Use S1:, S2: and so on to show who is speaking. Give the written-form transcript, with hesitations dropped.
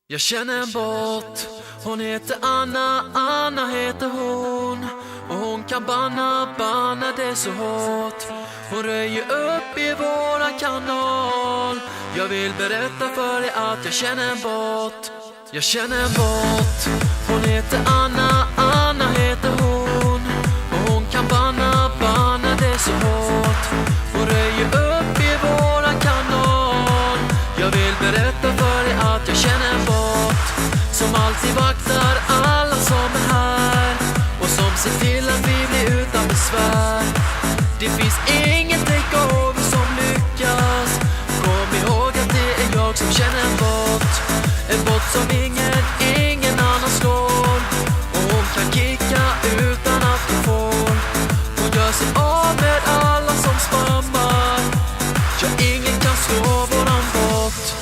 S1: Jag känner en bot, hon heter Anna, Anna heter hon. Och hon kan banna det så hårt. Hon röjer upp i våran kanal. Jag vill berätta för dig att jag känner en bot. Jag känner en bot, hon heter Anna, Anna heter hon. Och hon kan banna det så hårt. Hon röjer upp i våran kanal. Jag vill berätta för dig att jag känner en bot som alltid vaktar alla som är här och som ser till att vi blir utan besvär. Det finns ingen takeover som lyckas. Kom ihåg att det är jag som känner en bot. En bot som ingen annan slår. Och hon kan kicka utan att hon får. Hon gör sig av med alla som spammar. Ja, ingen kan slå våran bot.